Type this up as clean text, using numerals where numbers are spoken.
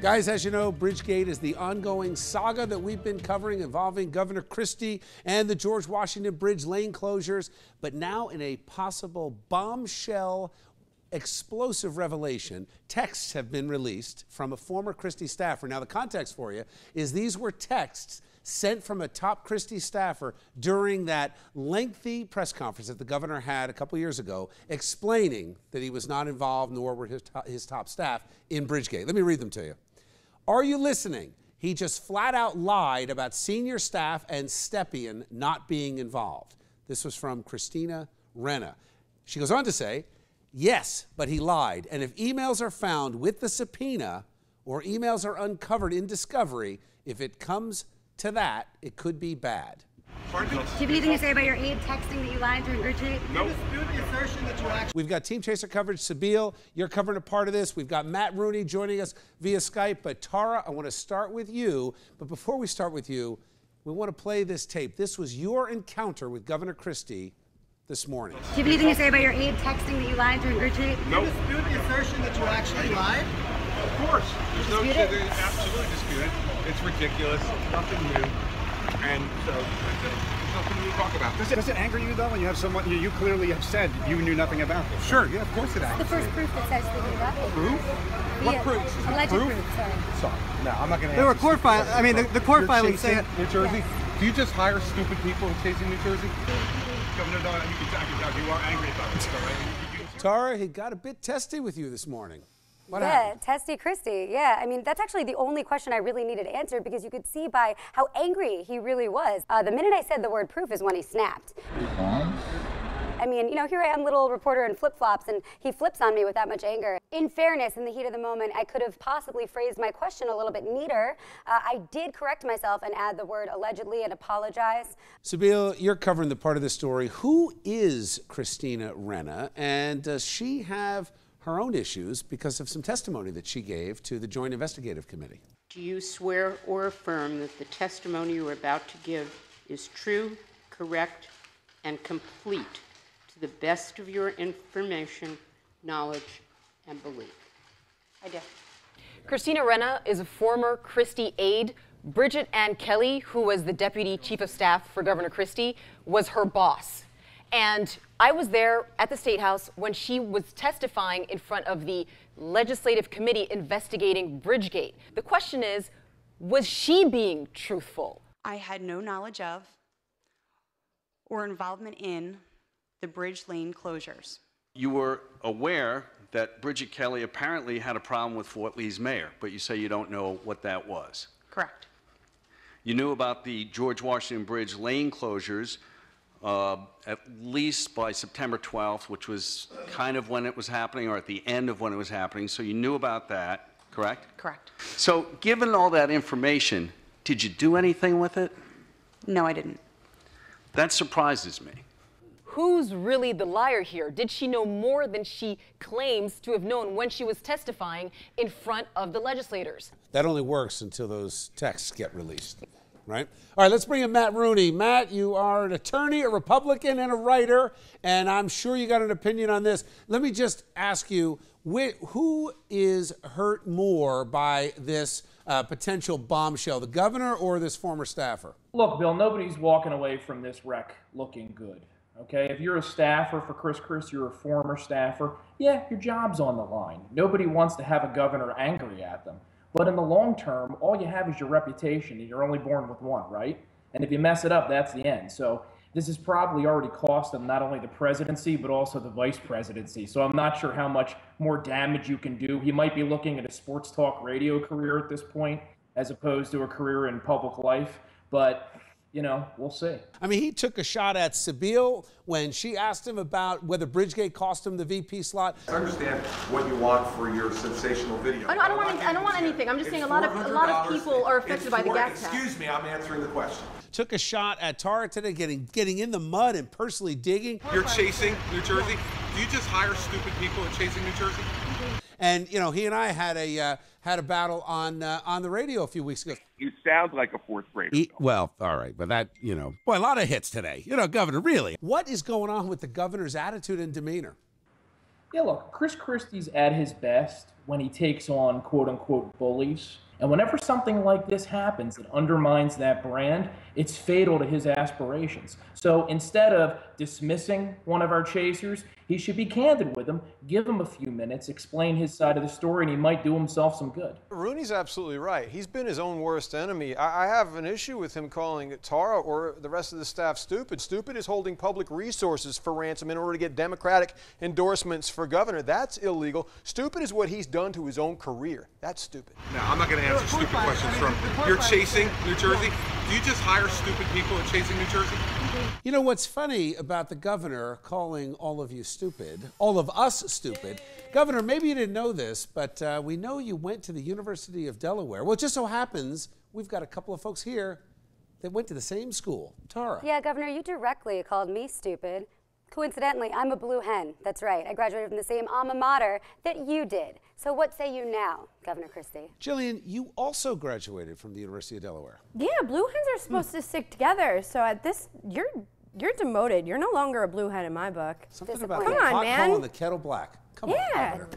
Guys, as you know, Bridgegate is the ongoing saga that we've been covering involving Governor Christie and the George Washington Bridge lane closures. But now, in a possible bombshell explosive revelation, texts have been released from a former Christie staffer. Now, the context for you is these were texts sent from a top Christie staffer during that lengthy press conference that the governor had a couple years ago, explaining that he was not involved, nor were his top staff, in Bridgegate. Let me read them to you. Are you listening? He just flat out lied about senior staff and Stepien not being involved. This was from Christina Renna. She goes on to say, yes, but he lied. And if emails are found with the subpoena or emails are uncovered in discovery, if it comes to that, it could be bad. Do you have anything to say about your aide texting that you lied during Bridgegate? Nope. The assertion that you actually... We've got Team Chaser coverage. Sabeel, you're covering a part of this. We've got Matt Rooney joining us via Skype. But Tara, I want to start with you. But before we start with you, we want to play this tape. This was your encounter with Governor Christie this morning. Do you have anything to say about your aide texting that you lied during Bridgegate? Nope. Do you dispute the assertion that you actually lied? Of course. There's no shit. Absolutely disputed. It's ridiculous. Nothing new. And so there's nothing new to talk about. Does it anger you, though, when you have someone you clearly have said you knew nothing about this? Sure, yeah, of course it angers. The first proof that says that you lied. Proof? What proof? Alleged proof, sorry. Sorry. No, I'm not going to There were court filings. I mean, the court filings say it. New Jersey? Do you just hire stupid people in chasing New Jersey? Governor, no, you can tell you are angry about this, all right? Tara, he got a bit testy with you this morning. What Yeah, happened? Testy, Christie. Yeah, I mean, that's actually the only question I really needed answered because you could see by how angry he really was. The minute I said the word proof is when he snapped. I mean, you know, here I am, little reporter in flip-flops, and he flips on me with that much anger. In fairness, in the heat of the moment, I could have possibly phrased my question a little bit neater. I did correct myself and add the word allegedly and apologize. Sabeel, you're covering the part of the story. Who is Christina Renna, and does she have her own issues because of some testimony that she gave to the Joint Investigative Committee? Do you swear or affirm that the testimony you are about to give is true, correct, and complete to the best of your information, knowledge, and belief? I do. Christina Renna is a former Christie aide. Bridget Ann Kelly, who was the deputy chief of staff for Governor Christie, was her boss. And I was there at the State House when she was testifying in front of the Legislative Committee investigating Bridgegate. The question is, was she being truthful? I had no knowledge of or involvement in the bridge lane closures. You were aware that Bridget Kelly apparently had a problem with Fort Lee's mayor, but you say you don't know what that was. Correct. You knew about the George Washington Bridge lane closures at least by September 12th, which was kind of when it was happening, or at the end of when it was happening, so you knew about that, correct? Correct. So given all that information, did you do anything with it? No, I didn't. That surprises me. Who's really the liar here? Did she know more than she claims to have known when she was testifying in front of the legislators? That only works until those texts get released, right? All right, let's bring in Matt Rooney. Matt, you are an attorney, a Republican, and a writer, and I'm sure you got an opinion on this. Let me just ask you, who is hurt more by this potential bombshell, the governor or this former staffer? Look, Bill, nobody's walking away from this wreck looking good. Okay, if you're a staffer for Chris Christie, you're a former staffer, yeah, your job's on the line. Nobody wants to have a governor angry at them. But in the long term, all you have is your reputation, and you're only born with one, right? And if you mess it up, that's the end. So this has probably already cost him not only the presidency, but also the vice presidency. So I'm not sure how much more damage you can do. He might be looking at a sports talk radio career at this point, as opposed to a career in public life. But you know, we'll see. I mean, he took a shot at Sabeel when she asked him about whether Bridgegate cost him the VP slot. I understand what you want for your sensational video. I don't want anything. I'm just saying a lot of people are affected by the gas tax. Excuse me, I'm answering the question. Took a shot at Tara today, getting in the mud and personally digging. You're chasing New Jersey? Do you just hire stupid people in chasing New Jersey? And you know, he and I had a battle on the radio a few weeks ago. You sound like a fourth grader. Well, all right, but that, you know, boy, a lot of hits today. You know, Governor, really. What is going on with the governor's attitude and demeanor? Yeah, look, Chris Christie's at his best when he takes on quote-unquote bullies. And whenever something like this happens that undermines that brand, it's fatal to his aspirations. So instead of dismissing one of our chasers, he should be candid with him, give him a few minutes, explain his side of the story, and he might do himself some good. Rooney's absolutely right. He's been his own worst enemy. I have an issue with him calling Tara or the rest of the staff stupid. Stupid is holding public resources for ransom in order to get Democratic endorsements for governor. That's illegal. Stupid is what he's done to his own career. That's stupid. No, I'm not going to answer stupid questions from you're chasing New Jersey. Do you just hire stupid people at chasing New Jersey? You know what's funny about the governor calling all of you stupid, all of us stupid? Governor, maybe you didn't know this, but we know you went to the University of Delaware. Well, it just so happens we've got a couple of folks here that went to the same school. Tara. Yeah, Governor, you directly called me stupid. Coincidentally, I'm a blue hen. That's right. I graduated from the same alma mater that you did. So what say you now, Governor Christie? Jillian, you also graduated from the University of Delaware. Yeah, blue hens are supposed to stick together. So at this, you're demoted. You're no longer a blue hen in my book. Something about Come the on, pot man. calling the kettle black. Come on, Yeah. Governor.